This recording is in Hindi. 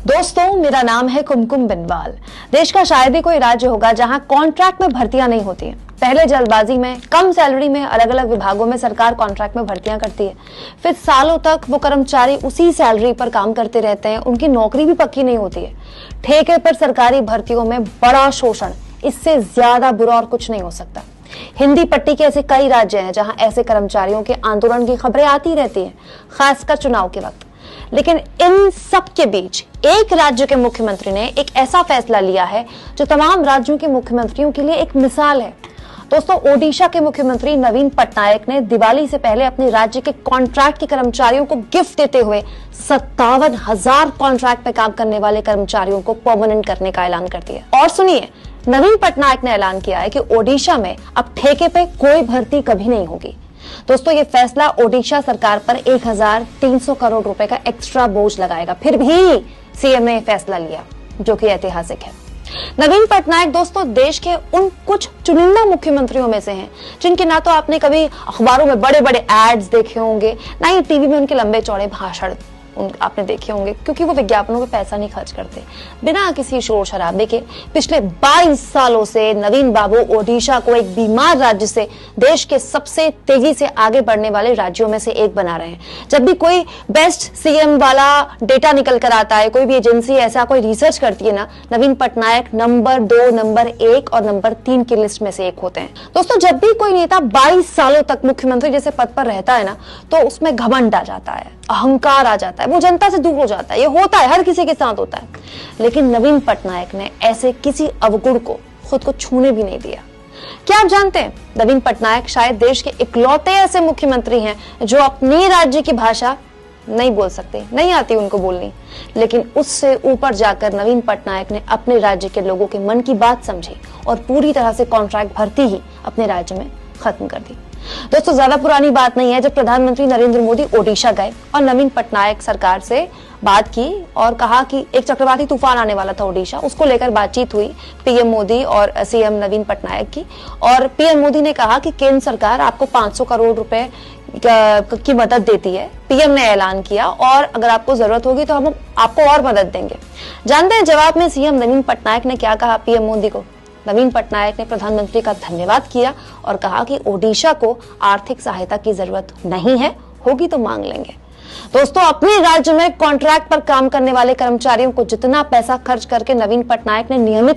दोस्तों, मेरा नाम है कुमकुम बिनवाल। देश का शायद ही कोई राज्य होगा जहां कॉन्ट्रैक्ट में भर्तियां नहीं होती हैं। पहले जल्दबाजी में कम सैलरी में अलग अलग विभागों में सरकार कॉन्ट्रैक्ट में भर्तियां करती है, फिर सालों तक वो कर्मचारी उसी सैलरी पर काम करते रहते हैं, उनकी नौकरी भी पक्की नहीं होती है। ठेके पर सरकारी भर्तियों में बड़ा शोषण, इससे ज्यादा बुरा और कुछ नहीं हो सकता। हिंदी पट्टी के ऐसे कई राज्य हैं जहां ऐसे कर्मचारियों के आंदोलन की खबरें आती रहती हैं, खासकर चुनाव के वक्त। लेकिन इन सब के बीच एक राज्य के मुख्यमंत्री ने एक ऐसा फैसला लिया है जो तमाम राज्यों के मुख्यमंत्रियों के लिए एक मिसाल है। दोस्तों, ओडिशा के मुख्यमंत्री नवीन पटनायक ने दिवाली से पहले अपने राज्य के कॉन्ट्रैक्ट के कर्मचारियों को गिफ्ट देते हुए 57,000 कॉन्ट्रैक्ट पे काम करने वाले कर्मचारियों को परमानेंट करने का ऐलान कर दिया। और सुनिए, नवीन पटनायक ने ऐलान किया है कि ओडिशा में अब ठेके पे कोई भर्ती कभी नहीं होगी। दोस्तों, ये फैसला ओडिशा सरकार पर 1,300 करोड़ रुपए का एक्स्ट्रा बोझ लगाएगा। फिर भी सीएम ने फैसला लिया, जो कि ऐतिहासिक है। नवीन पटनायक दोस्तों देश के उन कुछ चुनिंदा मुख्यमंत्रियों में से हैं जिनके ना तो आपने कभी अखबारों में बड़े बड़े एड्स देखे होंगे, ना ही टीवी में उनके लंबे चौड़े भाषण आपने देखे होंगे, क्योंकि वो विज्ञापनों पे पैसा नहीं खर्च करते। बिना किसी शोर शराबे के पिछले 22 सालों से नवीन बाबू ओडिशा को एक बीमार राज्य से देश के सबसे तेजी से आगे बढ़ने वाले राज्यों में से एक बना रहे हैं। जब भी कोई बेस्ट सीएम वाला डेटा निकल कर आता है, कोई भी एजेंसी ऐसा कोई रिसर्च करती है ना, नवीन पटनायक नंबर 2, नंबर 1 और नंबर 3 की लिस्ट में से एक होते हैं। दोस्तों, जब भी कोई नेता 22 सालों तक मुख्यमंत्री जैसे पद पर रहता है ना, तो उसमें घमंड आ जाता है, अहंकार आ जाता है, वो जनता से दूर हो जाता है। ये होता है, हर किसी के साथ होता है। लेकिन नवीन पटनायक ने ऐसे किसी अवगुण को खुद को छूने भी नहीं दिया। क्या आप जानते हैं, नवीन पटनायक शायद देश के इकलौते ऐसे मुख्यमंत्री हैं जो अपनी राज्य की भाषा नहीं बोल सकते, नहीं आती उनको बोलनी, लेकिन उससे ऊपर जाकर नवीन पटनायक ने अपने राज्य के लोगों के मन की बात समझी और पूरी तरह से कॉन्ट्रैक्ट भर्ती ही अपने राज्य में खत्म कर दी। दोस्तों, ज्यादा पुरानी बात नहीं है जब प्रधानमंत्री नरेंद्र मोदी ओडिशा गए और नवीन पटनायक सरकार से बात की और कहा कि एक चक्रवाती तूफान आने वाला था ओडिशा, उसको लेकर बातचीत हुई पीएम मोदी और सीएम नवीन पटनायक की। और पीएम मोदी ने कहा कि केंद्र सरकार आपको 500 करोड़ रुपए की मदद देती है। पीएम ने ऐलान किया और अगर आपको जरूरत होगी तो हम आपको और मदद देंगे। जानते हैं जवाब में सीएम नवीन पटनायक ने क्या कहा पीएम मोदी को? नवीन पटनायक ने प्रधानमंत्री का धन्यवाद किया और कहा कि ओडिशा को आर्थिक सहायता की जरूरत नहीं है, होगी तो मांग लेंगे। दोस्तों, अपने राज्य में कॉन्ट्रैक्ट पर काम करने वाले कर्मचारियों को जितना पैसा खर्च करके नवीन पटनायक ने नियमित